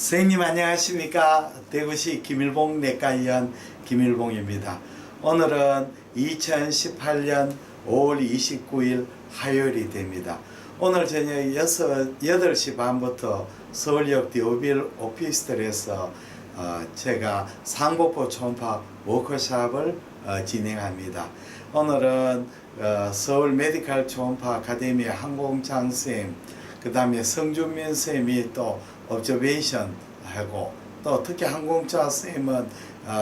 선생님 안녕하십니까. 대구시 김일봉 내과의원 김일봉입니다. 오늘은 2018년 5월 29일 화요일이 됩니다. 오늘 저녁 8시 반부터 서울역 디오빌 오피스텔에서 제가 상복부 초음파 워크숍을 진행합니다. 오늘은 서울 메디컬 초음파 아카데미 항공창 쌤, 그 다음에 성준민 쌤이 또 observation 하고, 또 특히 항공차 쌤은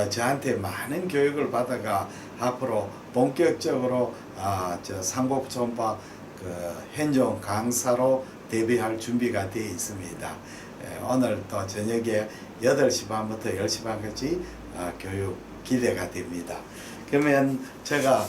저한테 많은 교육을 받아가 앞으로 본격적으로 저 상복부 초음파 현종 강사로 데뷔할 준비가 되어 있습니다. 오늘 또 저녁에 8시 반부터 10시 반까지 교육 기대가 됩니다. 그러면 제가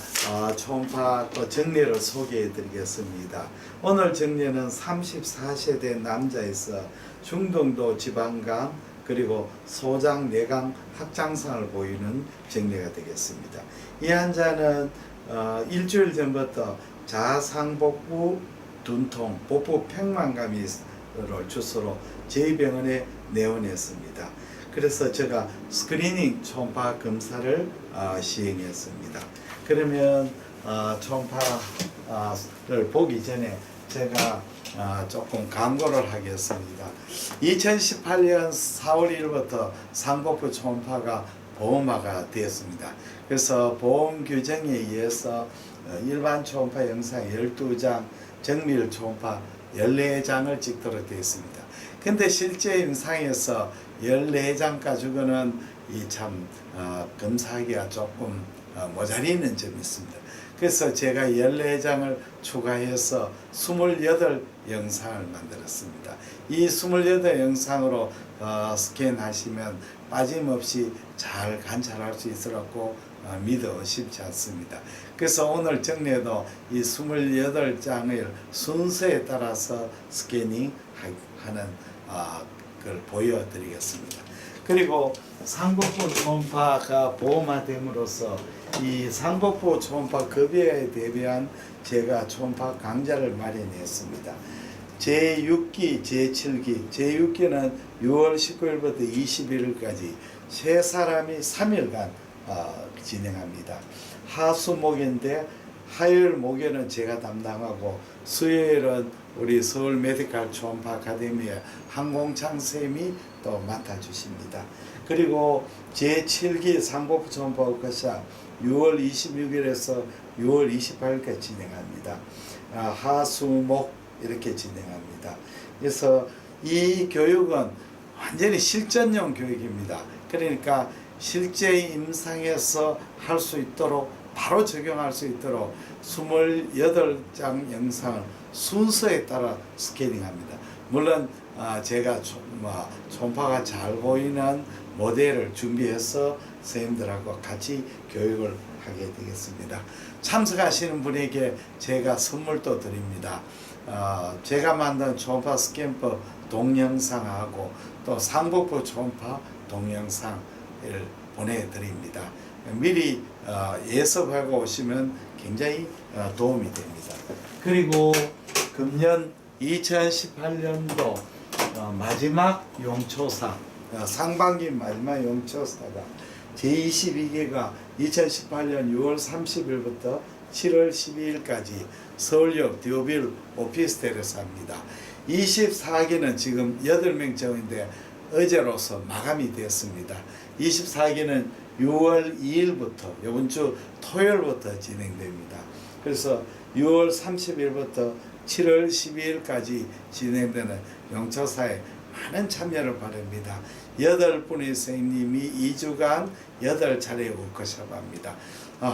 초음파 또 정리를 소개해 드리겠습니다. 오늘 정리는 34세대 남자에서 중등도 지방간 그리고 소장 내강 확장상을 보이는 정리가 되겠습니다. 이 환자는 일주일 전부터 자상복부 dun통, 복부 팽만감을 주소로 저희 병원에 내원했습니다. 그래서 제가 스크리닝 초음파 검사를 시행했습니다. 그러면 초음파를 보기 전에 제가 조금 광고를 하겠습니다. 2018년 4월 1일부터 상복부 초음파가 보험화가 되었습니다. 그래서 보험 규정에 의해서 일반 초음파 영상 12장, 정밀 초음파 14장을 찍도록 되어 있습니다. 근데 실제 임상에서 14장 가지고는 참 검사하기가 조금 모자리는 점이 있습니다. 그래서 제가 14장을 추가해서 28영상을 만들었습니다. 이 28영상으로 스캔하시면 빠짐없이 잘 관찰할 수 있었고 믿어 의심치 않습니다. 그래서 오늘 정리에도 이 28장을 순서에 따라서 스캐닝 하는 걸 보여드리겠습니다. 그리고 상복부 초음파가 보험화됨으로써 이 상복부 초음파 급여에 대비한 제가 초음파 강좌를 마련했습니다. 제6기, 제7기, 제6기는 6월 19일부터 21일까지 세 사람이 3일간 진행합니다. 하수목인데 화요일, 목요일은 제가 담당하고 수요일은 우리 서울 메디컬 초음파 아카데미의 항공창 쌤이 또 맡아주십니다. 그리고 제7기 상복부 초음파 워크숍 6월 26일에서 6월 28일까지 진행합니다. 하수목 이렇게 진행합니다. 그래서 이 교육은 완전히 실전용 교육입니다. 그러니까 실제 임상에서 할 수 있도록 바로 적용할 수 있도록 28장 영상을 순서에 따라 스캐닝합니다. 물론 제가 초음파가 잘 보이는 모델을 준비해서 선생님들하고 같이 교육을 하게 되겠습니다. 참석하시는 분에게 제가 선물도 드립니다. 제가 만든 초음파 스캔법 동영상하고 또 상복부 초음파 동영상을 보내드립니다. 미리 예습하고 오시면 굉장히 도움이 됩니다. 그리고 금년 2018년도 마지막 용초상, 상반기 마지막 용초사가 제22개가 2018년 6월 30일부터 7월 12일까지 서울역 디오빌 오피스텔에서 합니다. 24기는 지금 8명 정인데 어제로서 마감이 되었습니다. 24기는 6월 2일부터 이번 주 토요일부터 진행됩니다. 그래서 6월 30일부터 7월 12일까지 진행되는 용초사에 많은 참여를 바랍니다. 8분의 선생님이 2주간 8차례 워크숍합니다.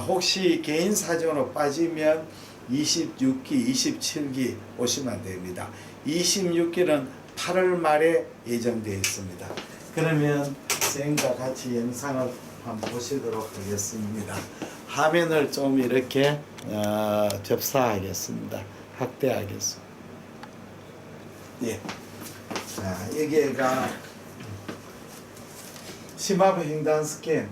혹시 개인 사정으로 빠지면 26기, 27기 오시면 됩니다. 26기는 8월 말에 예정되어 있습니다. 그러면 선생님과 같이 영상을 한번 보시도록 하겠습니다. 화면을 좀 이렇게 접사하겠습니다. 확대하겠습니다. 예. 자, 여기가 심화부 횡단 스캔,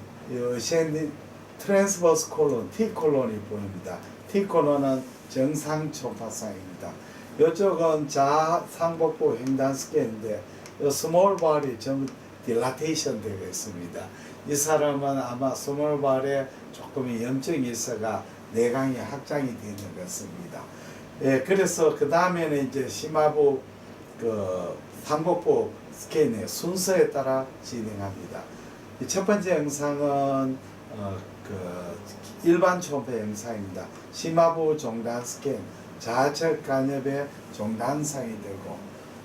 트랜스버스 콜론, T 콜론이 보입니다. T 콜론은 정상 초음파상입니다. 이쪽은 자상복부 횡단 스캔인데 스몰 발이 전부 딜라테이션 되어 있습니다. 이 사람은 아마 스몰 발에 조금 염증이 있어가 내강이 확장이 되는 것입니다. 예, 그래서 그 다음에는 이제 심화부 그 상복부 스캔의 순서에 따라 진행합니다. 첫 번째 영상은 그 일반 초음파 영상입니다. 심화부 종단 스캔, 좌측 간엽의 종단상이 되고,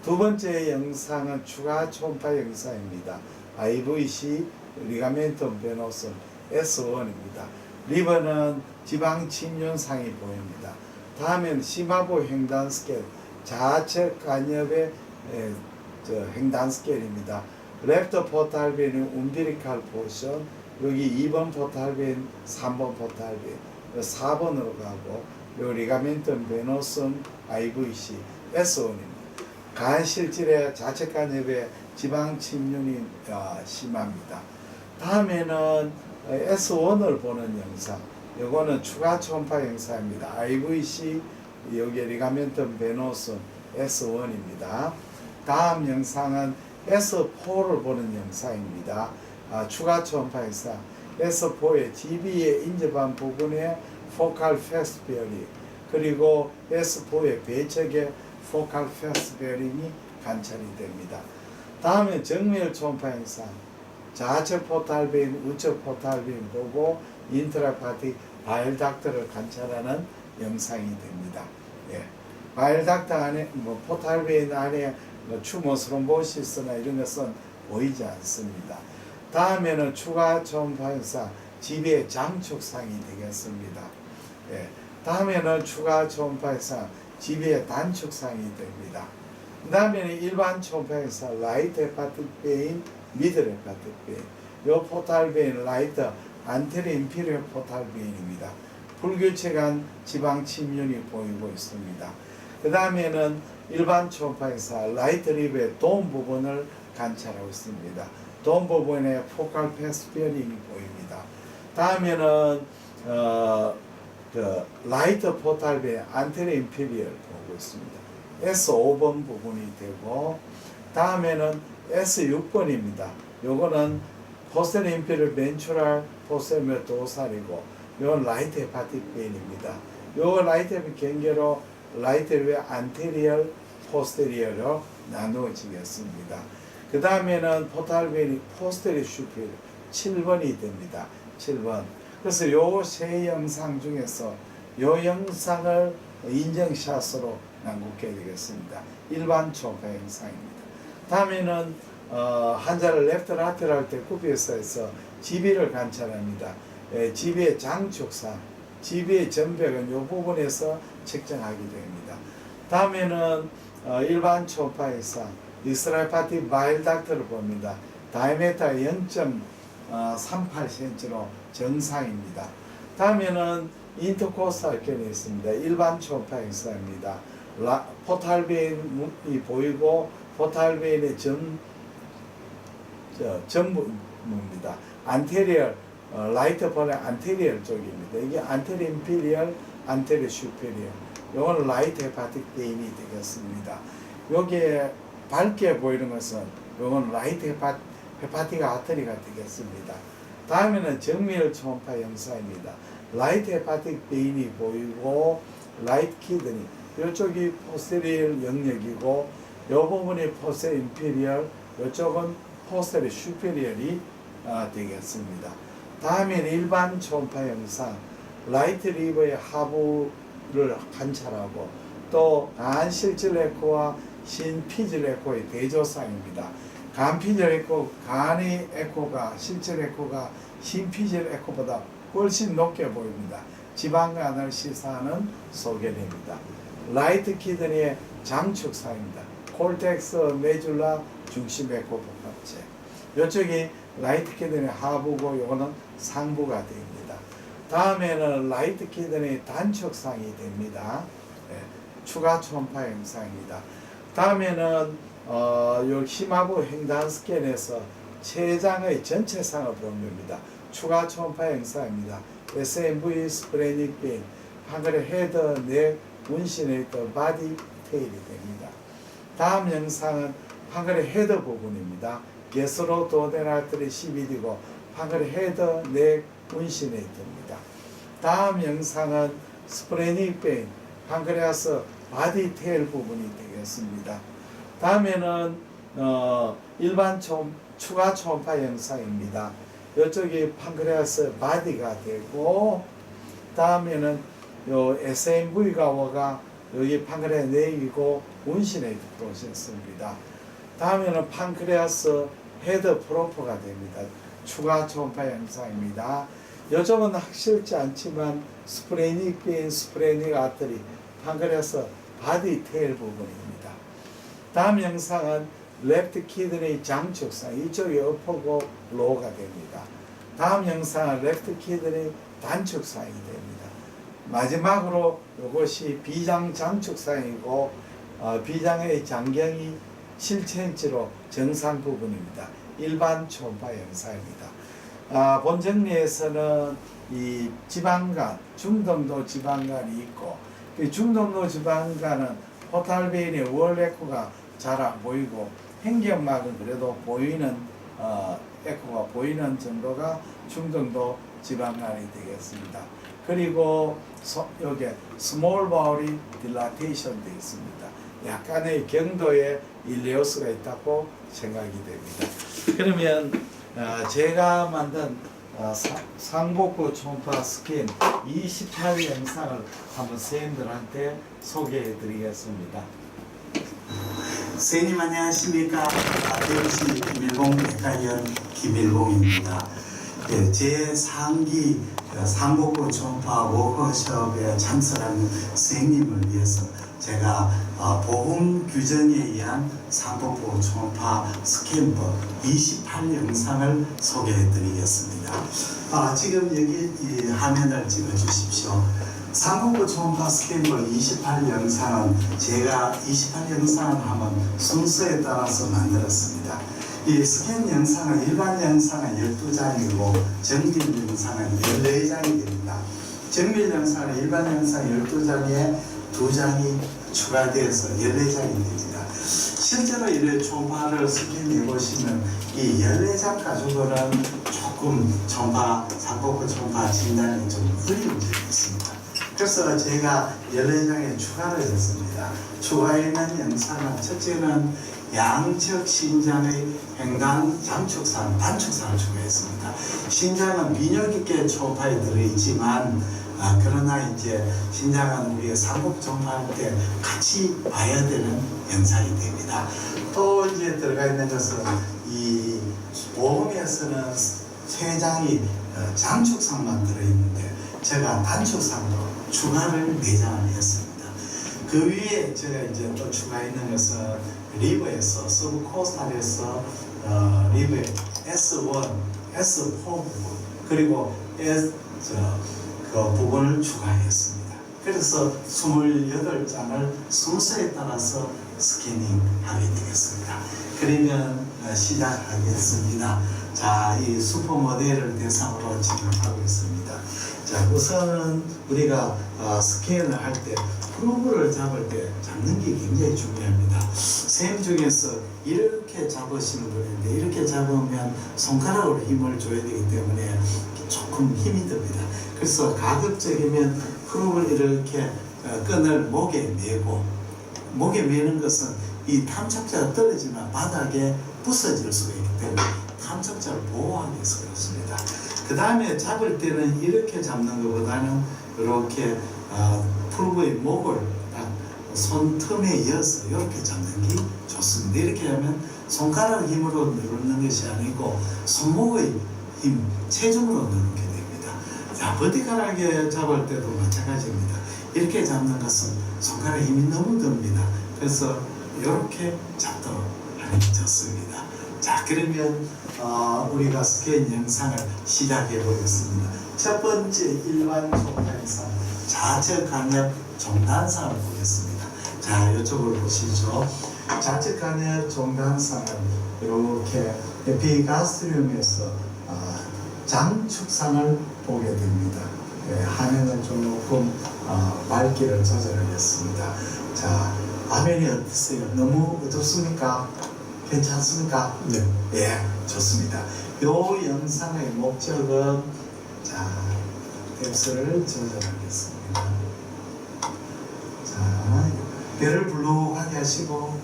두 번째 영상은 추가 초음파 영상입니다. IVC 리가멘텀 베노슨 S1입니다. 리버는 지방 침륜상이 보입니다. 다음엔 심화부 횡단 스캔, 좌측 간엽의 횡단 스캔입니다. 랩터 포탈빈이 움비리칼 포션, 여기 2번 포탈빈, 3번 포탈빈, 4번으로 가고, 요 리가멘텀 베노슨 IVC S1입니다. 간실질의 좌측 간엽의 지방 침륜이 심합니다. 다음에는 S1을 보는 영상, 요거는 추가 초음파 영상입니다. IVC 여기 리가멘텀 베노슨 S1입니다. 다음 영상은 S4를 보는 영상입니다. 추가 초음파 영상 S4의 GB의 인접한 부분에 포칼 페스베어링, 그리고 S4의 배척의 포칼 페스베어링이 관찰이 됩니다. 다음에 정밀 초음파 영상, 좌측 포탈빈, 우측 포탈빈 보고 인트라파틱 바일 닥터를 관찰하는 영상이 됩니다. 예. 바일 닥터 안에 포탈빈 안에 추모 스롬보시스나 이런 것은 보이지 않습니다. 다음에는 추가 초음파 영상, 지비의 장축상이 되겠습니다. 예. 다음에는 추가 초음파 영상, 지비의 단축상이 됩니다. 그 다음에는 일반 초음파 영상, 라이트 헤파틱 베인, 미들 헤파틱 베인. 요 포탈 베인 라이트 안테리 인피리어 포탈 베인입니다. 불규칙한 지방 침륜이 보이고 있습니다. 그 다음에는 일반 초음파 영상, 라이트 립의 돔 부분을 관찰하고 있습니다. 돔 부분에 포칼 페스피어링이 보입니다. 다음에는 라이트 포탈 베인 안테리 인피리어를 보고 있습니다. S5번 부분이 되고, 다음에는 S6번입니다. 요거는 포스텔 인피리얼 벤츄랄 포스텔 도살이고, 요건 라이트 헤파틱 베인입니다. 요 라이트 헤파틱 경계로 라이트 의 안테리얼 포스테리얼로 나누어지겠습니다. 그 다음에는 포탈 베인이 포스테리 슈필 7번이 됩니다. 7번. 그래서 요 세 영상 중에서 요 영상을 인증샷으로 남기게 되겠습니다. 일반 초음파 영상입니다. 다음에는 환자를 레프트 라테럴 때 구비해서 지비를 관찰합니다. 지비의 장축상, 지비의 전백은 이 부분에서 측정하게 됩니다. 다음에는 일반 초음파 영상, 익스트라헤파틱 바일 닥터를 봅니다. 다이메타 0.38cm로 정상입니다. 다음에는 인터코스탈 견이 있습니다. 일반 초음파 영상입니다. 포탈베인이 보이고 포탈베인의 전부입니다. 안테리얼 라이트 볼의 안테리얼 쪽입니다. 이게 안테리어 인피리얼, 안테리어 슈페리얼. 이거는 라이트 헤파틱 베인이 되겠습니다. 여기에 밝게 보이는 것은 이건 라이트 헤파틱 아터리가 되겠습니다. 다음에는 정밀 초음파 영상입니다. 라이트 헤파틱 베인이 보이고 라이트 키드니, 이쪽이 포스테리얼 영역이고 이 부분이 포스테리얼 인피리얼, 이쪽은 포스테리얼 슈페리얼이 되겠습니다. 다음에는 일반 초음파 영상, 라이트 리버의 하부를 관찰하고 또 간실질 에코와 신피질 에코의 대조상입니다. 간피질 에코, 간의 에코가 실질 에코가 신피질 에코보다 훨씬 높게 보입니다. 지방간을 시사하는 소견입니다. 라이트 키드니의 장축상입니다. 콜텍스 메줄라 중심 에코 복합체. 이쪽이 라이트 키드니 하부고 요거는 상부가 됩니다. 다음에는 라이트 키드니 단축상이 됩니다. 네, 추가 초음파 영상입니다. 다음에는 요 심화부 횡단 스캔에서 췌장의 전체상을 보입니다. 추가 초음파 영상입니다. SMV 스프레닉 빈, 하늘의 헤더, 넥, 운신의 바디 테일이 됩니다. 다음 영상은 판거리 헤더 부분입니다. 게스로 도데나트리 CBD고 판거리 헤더 넥 운시네이터입니다. 다음 영상은 스프레닉 베인 판크레아스 바디 테일 부분이 되겠습니다. 다음에는 일반 추가 초음파 영상입니다. 이쪽이 판크레아스 바디가 되고, 다음에는 요 SMV가 와가 여기 판크레아 넥이고 운신에 도셨습니다. 다음에는 판크레아스 헤드 프로퍼가 됩니다. 추가 초음파 영상입니다. 요즘은 확실치 않지만 스프레닉 베인, 스프레닉 아터리, 판크레아스 바디 테일 부분입니다. 다음 영상은 레프트 키드니 장축상, 이쪽이 어퍼고 로우가 됩니다. 다음 영상은 레프트 키드니 단축상이 됩니다. 마지막으로 이것이 비장 장축상이고 비장의 장경이 7cm로 정상 부분입니다. 일반 초음파 영상입니다. 본 정리에서는 이 지방간, 중등도 지방간이 있고, 그 중등도 지방간은 포탈베인의 월 에코가 잘 안 보이고 횡격막은 그래도 보이는 에코가 보이는 정도가 중등도 지방간이 되겠습니다. 그리고 여기 스몰 바울이 딜라테이션 되어 있습니다. 약간의 경도에 일레오스가 있다고 생각이 됩니다. 그러면 제가 만든 상복부 초음파 스캔 28 영상을 한번 선생님들한테 소개해 드리겠습니다. 선생님 안녕하십니까. 대구시 김일봉외과의원 김일봉입니다. 제 상기 상복부 초음파 워크숍에 참석한 선생님을 위해서 제가 보험 규정에 의한 상복부 초음파 스캔법 28 영상을 소개해 드리겠습니다. 지금 여기 이 화면을 찍어 주십시오. 상복부 초음파 스캔법 28 영상은 제가 28 영상을 하면 순서에 따라서 만들었습니다. 이 스캔 영상은 일반 영상은 12장이고 정밀 영상은 14장이 됩니다. 정밀 영상은 일반 영상 12장에 2장이 추가되어서 14장이 됩니다. 실제로 이런 초음파를 스캔해 보시면 이 14장 가지고는 조금 초음파, 상복부 초음파 진단이 좀 어려운 점이 있습니다. 그래서 제가 14장에 추가를 했습니다. 추가있는 영상은 첫째는 양측 신장의 횡단 장축상, 단축상을 추가했습니다. 신장은 비뇨 깊게 초음파에 들어있지만 그러나 이제 신장은 우리가 상복부 초음파할 때 같이 봐야 되는 영상이 됩니다. 또 이제 들어가 있는 것은 이 보험에서는 3장이 장축상만 들어있는데 제가 단축상으로 추가를 4장을 했습니다. 그 위에 제가 이제 또 추가했는 것은 리버에서 서브코스탈에서 리버의 S1, S4 부분 그리고 그 부분을 추가했습니다. 그래서 28장을 순서에 따라서 스캐닝하게 되겠습니다. 그러면 시작하겠습니다. 자, 이 슈퍼모델을 대상으로 진행하고 있습니다. 자, 우선은 우리가 스캔을 할 때 프로브를 잡을 때 잡는 게 굉장히 중요합니다. 선생님 중에서 이렇게 잡으시는 분인데 이렇게 잡으면 손가락으로 힘을 줘야 되기 때문에 조금 힘이 듭니다. 그래서 가급적이면 프로브를 이렇게 끈을 목에 메고, 목에 메는 것은 이 탐착자가 떨어지면 바닥에 부서질 수가 있기 때문에 탐착자를 보호하기 위해서 그렇습니다. 그 다음에 잡을 때는 이렇게 잡는 것보다는 이렇게 프로브의 목을 딱 손틈에 이어서 이렇게 잡는 게 좋습니다. 이렇게 하면 손가락 힘으로 누르는 것이 아니고 손목의 힘, 체중으로 누르게 됩니다. 자, 버티컬하게 잡을 때도 마찬가지입니다. 이렇게 잡는 것은 손가락 힘이 너무 듭니다. 그래서 이렇게 잡도록 하는 게 좋습니다. 자, 그러면 우리가 스캔 영상을 시작해 보겠습니다. 첫 번째 일반 초음파 영상, 좌측 간엽 종단상을 보겠습니다. 자, 이쪽으로 보시죠. 좌측 간엽 종단상은 이렇게 에피가스트리움에서 장축상을 보게 됩니다. 화면을 조금 밝기를 조절하겠습니다. 자, 화면이 어떠세요? 너무 어둡습니까? 괜찮습니까? 네. 예, 좋습니다. 요 영상의 목적은 자, 탭스를 조절하겠습니다. 자, 배를 불룩하게 하시고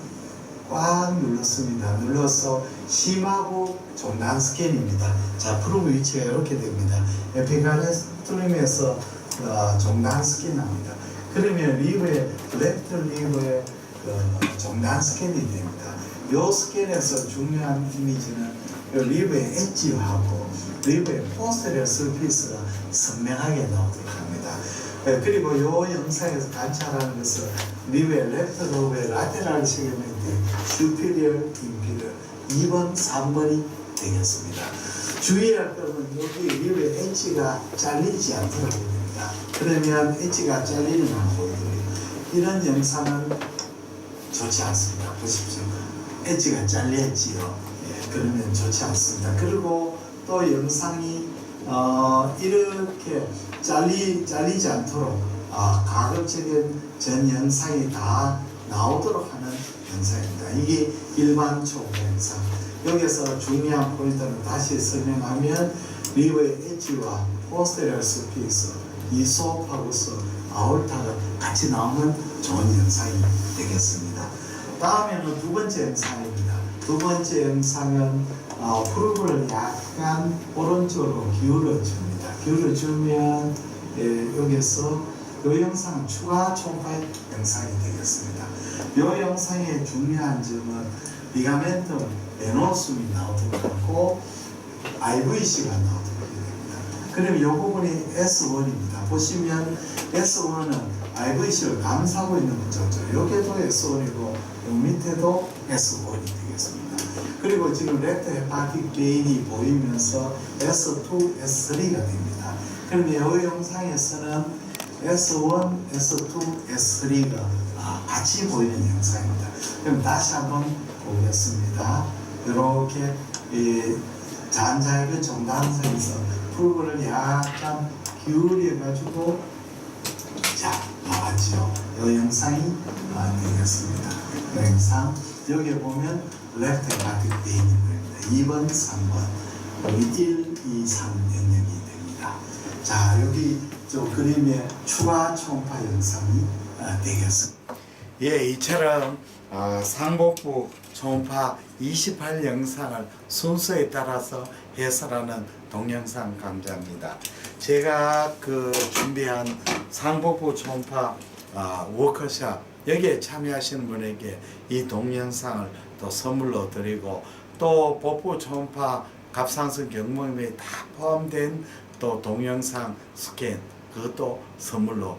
꽉 눌렀습니다. 눌러서 심하고 중단 스캔입니다. 자, 프로브 위치가 이렇게 됩니다. 에픽간의 스트림에서 중단 스캔합니다. 그러면 리브의 레프트 리브의 중단 스캔이 됩니다. 이 스캔에서 중요한 이미지는 리브의 엣지하고 리브의 포스터리어 서피스가 선명하게 나오도록 합니다. 그리고 이 영상에서 관찰하는 것은 리브의 레프트 로브의 라테랄 세그멘트 슈피리얼 인피리얼 2번, 3번이 되겠습니다. 주의할 점은 여기 리브의 엣지가 잘리지 않도록 됩니다. 그러면 엣지가 잘리는 걸 보여드려요. 이런 영상은 좋지 않습니다. 보십시오. 엣지가 잘렸지요. 예, 그러면 좋지 않습니다. 그리고 또 영상이 이렇게 잘리지 않도록 가급적인 전 영상이 다 나오도록 하는 영상입니다. 이게 일반 초보 영상. 여기서 중요한 포인트는 다시 설명하면 리브의 엣지와 포스테리얼 스피스, 이소파구스, 아올타가 같이 나오는 좋은 영상이 되겠습니다. 다음에는 두 번째 영상입니다. 두 번째 영상은 프로브를 약간 오른쪽으로 기울여 줍니다. 기울여 주면 여기서 이 영상은 추가 초파 영상이 되겠습니다. 이 영상의 중요한 점은 리가멘트 베노숨이 나오도록 하고 IVC가 나오도록 됩니다. 그럼 이 부분이 S1입니다. 보시면 S1은 IVC를 감싸고 있는 구조죠. 여기도 S1이고 이 밑에도 S1이 되겠습니다. 그리고 지금 렉트 헤파틱 베인이 보이면서 S2, S3가 됩니다. 그럼 이 영상에서는 S1, S2, S3가 같이 보이는 영상입니다. 그럼 다시 한번 보겠습니다. 이렇게 잔자의 정단선에서 풀브를 약간 기울여 가지고 자 나왔죠. 이 영상이 되겠습니다. 이 영상 여기 보면 레프트 헤파틱 베인이 보입니다. 2번, 3번 여기 1, 2, 3 영역이 됩니다. 자 여기 저 그림의 추가 초음파 영상이 되겠습니다. 예, 이처럼 상복부 초음파 28 영상을 순서에 따라서 해설하는 동영상 강좌입니다. 제가 준비한 상복부 초음파 워크숍 여기에 참여하시는 분에게 이 동영상을 또 선물로 드리고 또 복부 초음파 갑상선 경모임에 다 포함된 또 동영상 스캔 그것도 선물로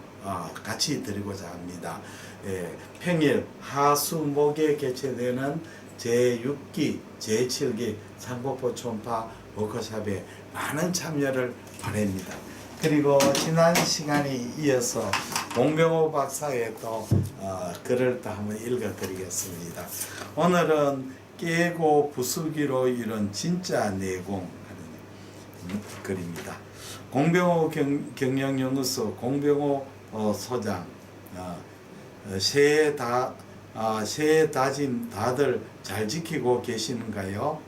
같이 드리고자 합니다. 예, 평일 하수목에 개최되는 제6기, 제7기 상복부 초음파 워크숍에 많은 참여를 바랍니다. 그리고 지난 시간에 이어서 공병호 박사의 또 글을 또 한번 읽어드리겠습니다. 오늘은 깨고 부수기로 이룬 진짜 내공 하는 글입니다. 공병호 경영연구소 공병호 소장 새해 다짐 다들 잘 지키고 계시는가요?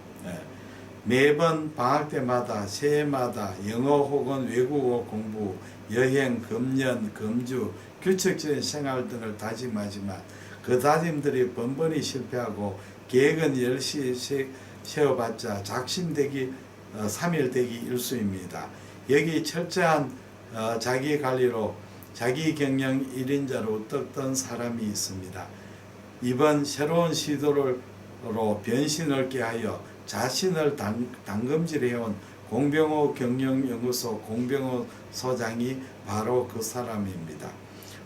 매번 방학 때마다 새해마다 영어 혹은 외국어 공부, 여행, 금연, 금주, 규칙적인 생활 등을 다짐하지만 그 다짐들이 번번이 실패하고 계획은 열심히 세워봤자 작심되기 3일되기 일수입니다. 여기 철저한 자기 관리로 자기 경영 1인자로 떴던 사람이 있습니다. 이번 새로운 시도로 변신 얻게 하여 자신을 당금질해온 공병호 경영연구소 공병호 소장이 바로 그 사람입니다.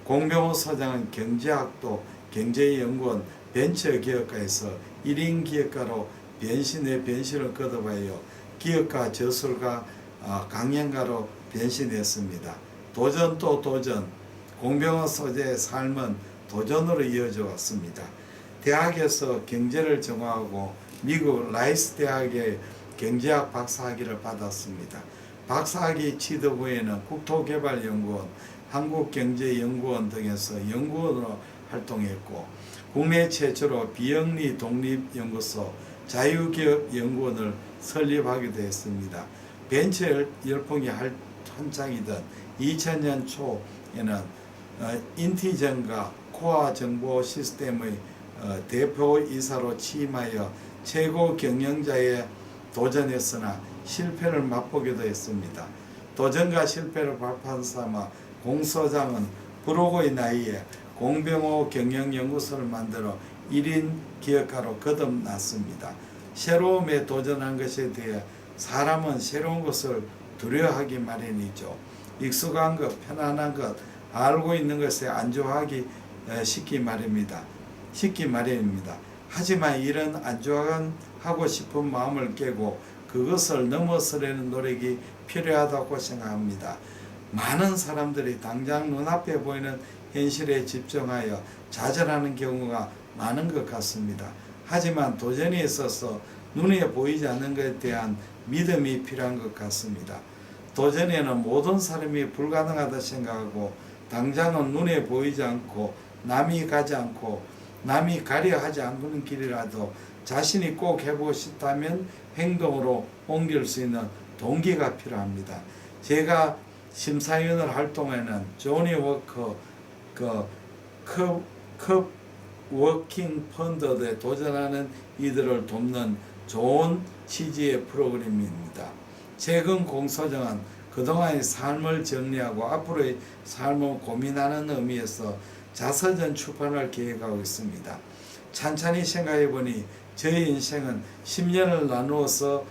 공병호 소장은 경제학도 경제연구원 벤처기업가에서 1인 기업가로 변신의 변신을 거듭하여 기업가 저술가 강연가로 변신했습니다. 도전 또 도전, 공병호 소재의 삶은 도전으로 이어져 왔습니다. 대학에서 경제를 전공하고 미국 라이스 대학의 경제학 박사학위를 받았습니다. 박사학위 취득 후에는 국토개발연구원, 한국경제연구원 등에서 연구원으로 활동했고 국내 최초로 비영리 독립연구소 자유기업연구원을 설립하기도 했습니다. 벤처 열풍이 한창이던 2000년 초에는 인티전과 코아 정보 시스템의 대표이사로 취임하여 최고 경영자에 도전했으나 실패를 맛보기도 했습니다. 도전과 실패를 발판 삼아 공소장은 불혹의 나이에 공병호 경영연구소를 만들어 1인 기업가로 거듭났습니다. 새로움에 도전한 것에 대해 사람은 새로운 것을 두려워하기 마련이죠. 익숙한 것, 편안한 것, 알고 있는 것에 안주하기 쉽기 마련입니다. 하지만 이런 안주하고 싶은 마음을 깨고 그것을 넘어서려는 노력이 필요하다고 생각합니다. 많은 사람들이 당장 눈앞에 보이는 현실에 집중하여 좌절하는 경우가 많은 것 같습니다. 하지만 도전에 있어서 눈에 보이지 않는 것에 대한 믿음이 필요한 것 같습니다. 도전에는 모든 사람이 불가능하다 생각하고 당장은 눈에 보이지 않고 남이 가지 않고 남이 가려 하지 않는 길이라도 자신이 꼭 해보고 싶다면 행동으로 옮길 수 있는 동기가 필요합니다. 제가 심사위원을 할 동안에는 조니 워커 컵 워킹 펀드에 도전하는 이들을 돕는 좋은 취지의 프로그램입니다. 최근 공소정은 그동안의 삶을 정리하고 앞으로의 삶을 고민하는 의미에서 자서전 출판을 계획하고 있습니다. 찬찬히 생각해보니 저희 인생은 10년을 나누어서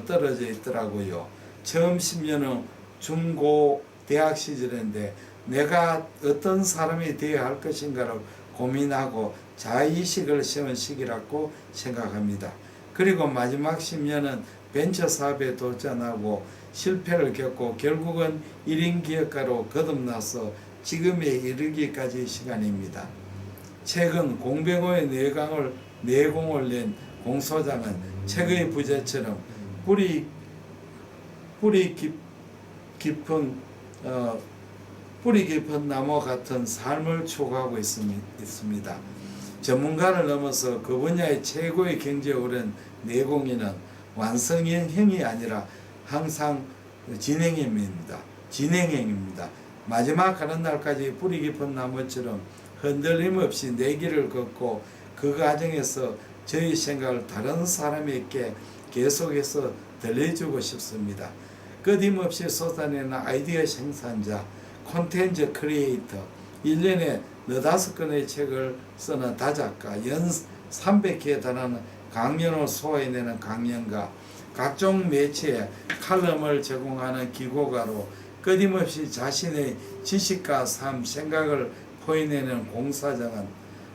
떨어져 있더라고요. 처음 10년은 중고 대학 시절인데 내가 어떤 사람이 되어야 할 것인가를 고민하고 자의식을 세운 시기라고 생각합니다. 그리고 마지막 10년은 벤처 사업에 도전하고 실패를 겪고 결국은 1인 기업가로 거듭나서 지금에 이르기까지 시간입니다. 최근 공병호의 내공을 낸 공소장은 책의 부제처럼 뿌리 깊은 나무 같은 삶을 추구하고 있습니다. 전문가를 넘어서 그 분야의 최고의 경지에 오른 내공인은 완성형이 아니라 항상 진행형입니다. 마지막 가는 날까지 뿌리 깊은 나무처럼 흔들림 없이 내 길을 걷고 그 과정에서 저희 생각을 다른 사람에게 계속해서 들려주고 싶습니다. 끊임없이 쏟아내는 아이디어 생산자, 콘텐츠 크리에이터, 1년에 4-5권의 책을 쓰는 다작가, 연 300회에 달하는 강연을 소화해내는 강연가, 각종 매체에 칼럼을 제공하는 기고가로 끊임없이 자신의 지식과 삶, 생각을 포인내는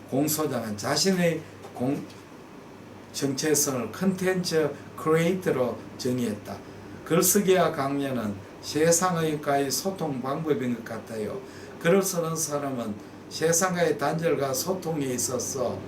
공소장은 자신의 정체성을 컨텐츠 크리에이터로 정의했다. 글쓰기와 강연은 세상과의 소통 방법인 것 같아요. 글을 쓰는 사람은 세상과의 단절과 소통에 있어서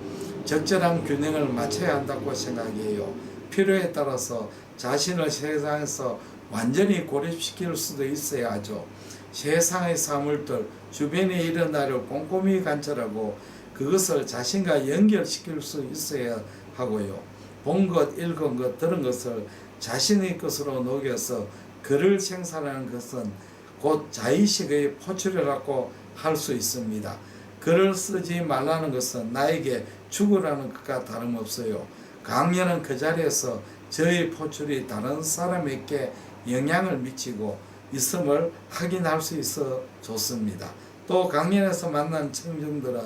적절한 균형을 맞춰야 한다고 생각해요. 필요에 따라서 자신을 세상에서 완전히 고립시킬 수도 있어야 하죠. 세상의 사물들, 주변에 일어날 일을 꼼꼼히 관찰하고 그것을 자신과 연결시킬 수 있어야 하고요. 본 것, 읽은 것, 들은 것을 자신의 것으로 녹여서 글을 생산하는 것은 곧 자의식의 포출이라고 할 수 있습니다. 글을 쓰지 말라는 것은 나에게 죽으라는 것과 다름없어요. 강연은 그 자리에서 저의 포출이 다른 사람에게 영향을 미치고 있음을 확인할 수 있어 좋습니다. 또 강연에서 만난 청중들은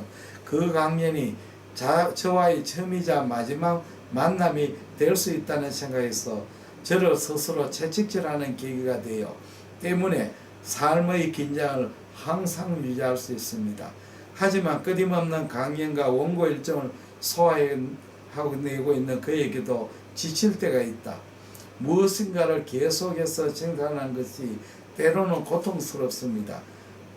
그 강연이 저와의 처음이자 마지막 만남이 될 수 있다는 생각에서 저를 스스로 채찍질하는 계기가 되어 때문에 삶의 긴장을 항상 유지할 수 있습니다. 하지만 끊임없는 강연과 원고 일정을 소화하고 내고 있는 그에게도 지칠 때가 있다. 무엇인가를 계속해서 생산하는 것이 때로는 고통스럽습니다.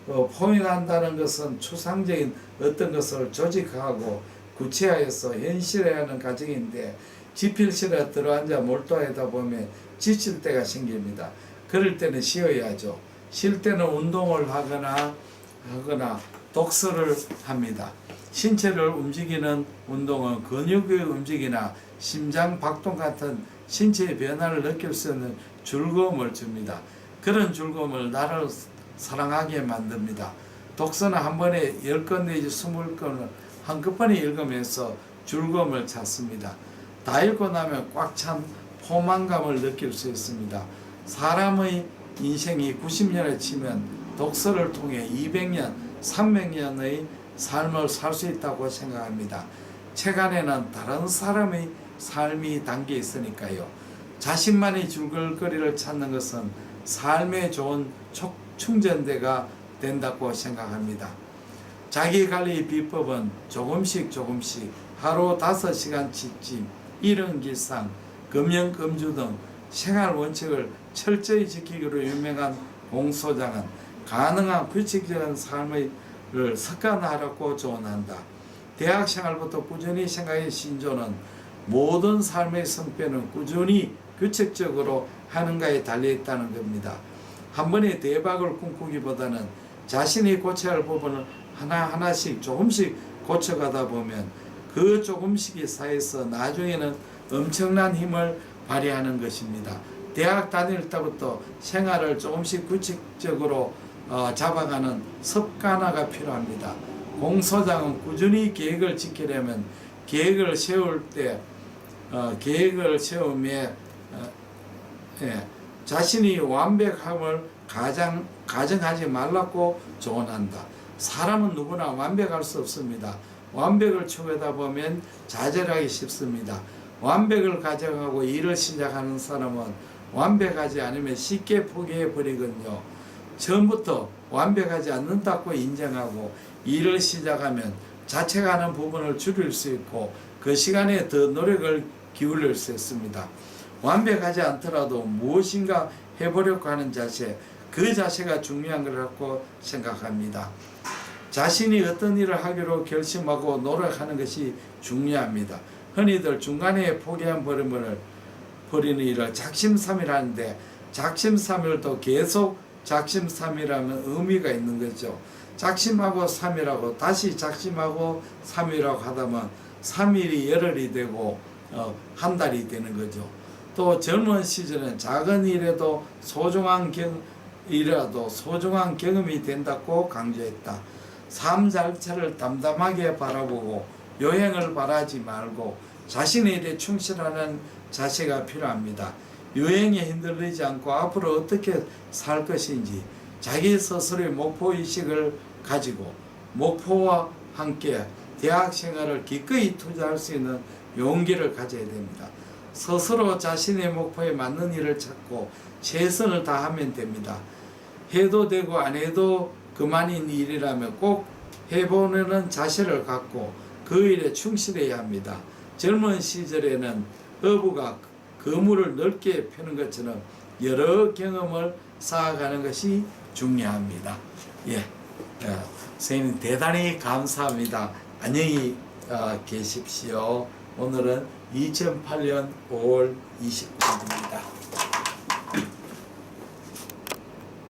포인한다는 것은 추상적인 어떤 것을 조직하고 구체화해서 현실화하는 과정인데 지필실에 들어앉아 몰두하다 보면 지칠 때가 생깁니다. 그럴 때는 쉬어야죠. 쉴 때는 운동을 하거나 독서를 합니다. 신체를 움직이는 운동은 근육의 움직이나 심장 박동 같은 신체의 변화를 느낄 수 있는 즐거움을 줍니다. 그런 즐거움을 나를 사랑하게 만듭니다. 독서는 한 번에 10권 내지 20권을 한꺼번에 읽으면서 즐거움을 찾습니다. 다 읽고 나면 꽉 찬 포만감을 느낄 수 있습니다. 사람의 인생이 90년에 치면 독서를 통해 200년, 300년의 삶을 살 수 있다고 생각합니다. 책 안에는 다른 사람의 삶이 담겨 있으니까요. 자신만의 즐길거리를 찾는 것은 삶에 좋은 충전대가 된다고 생각합니다. 자기관리 비법은 조금씩 하루 5시간치쯤 일응기상, 금연금주 등 생활 원칙을 철저히 지키기로 유명한 공소장은 가능한 규칙적인 삶을 습관하라고 조언한다. 대학생활부터 꾸준히 생각의 신조는 모든 삶의 성패는 꾸준히 규칙적으로 하는가에 달려있다는 겁니다. 한 번에 대박을 꿈꾸기보다는 자신이 고쳐야 할 부분을 하나하나씩 조금씩 고쳐가다 보면 그 조금씩이 쌓여서 나중에는 엄청난 힘을 발휘하는 것입니다. 대학 다닐 때부터 생활을 조금씩 규칙적으로 잡아가는 습관화가 필요합니다. 공소장은 꾸준히 계획을 지키려면 계획을 세우며 자신이 완벽함을 가정하지 말라고 조언한다. 사람은 누구나 완벽할 수 없습니다. 완벽을 추구하다 보면 좌절하기 쉽습니다. 완벽을 가져가고 일을 시작하는 사람은 완벽하지 않으면 쉽게 포기해 버리거든요. 처음부터 완벽하지 않는다고 인정하고 일을 시작하면 자책하는 부분을 줄일 수 있고 그 시간에 더 노력을 기울일 수 있습니다. 완벽하지 않더라도 무엇인가 해보려고 하는 자세, 그 자세가 중요한 거라고 생각합니다. 자신이 어떤 일을 하기로 결심하고 노력하는 것이 중요합니다. 흔히들 중간에 포기한 버리는 일을 작심삼일하는데 작심삼일도 계속 작심삼일하면 의미가 있는 거죠. 작심하고 3일하고 다시 작심하고 3일하고 하다면 3일이 열흘이 되고 한 달이 되는 거죠. 또 젊은 시절은 작은 일에도 소중한 경험이 된다고 강조했다. 삶 자체를 담담하게 바라보고 요행을 바라지 말고 자신의 일에 충실하는 자세가 필요합니다. 유행에 흔들리지 않고 앞으로 어떻게 살 것인지 자기 스스로의 목표의식을 가지고 목표와 함께 대학 생활을 기꺼이 투자할 수 있는 용기를 가져야 됩니다. 스스로 자신의 목표에 맞는 일을 찾고 최선을 다하면 됩니다. 해도 되고 안 해도 그만인 일이라면 꼭 해보려는 자세를 갖고 그 일에 충실해야 합니다. 젊은 시절에는 어부가 그물을 넓게 펴는 것처럼 여러 경험을 쌓아가는 것이 중요합니다. 선생님 대단히 감사합니다. 안녕히 계십시오. 오늘은 2008년 5월 29일입니다.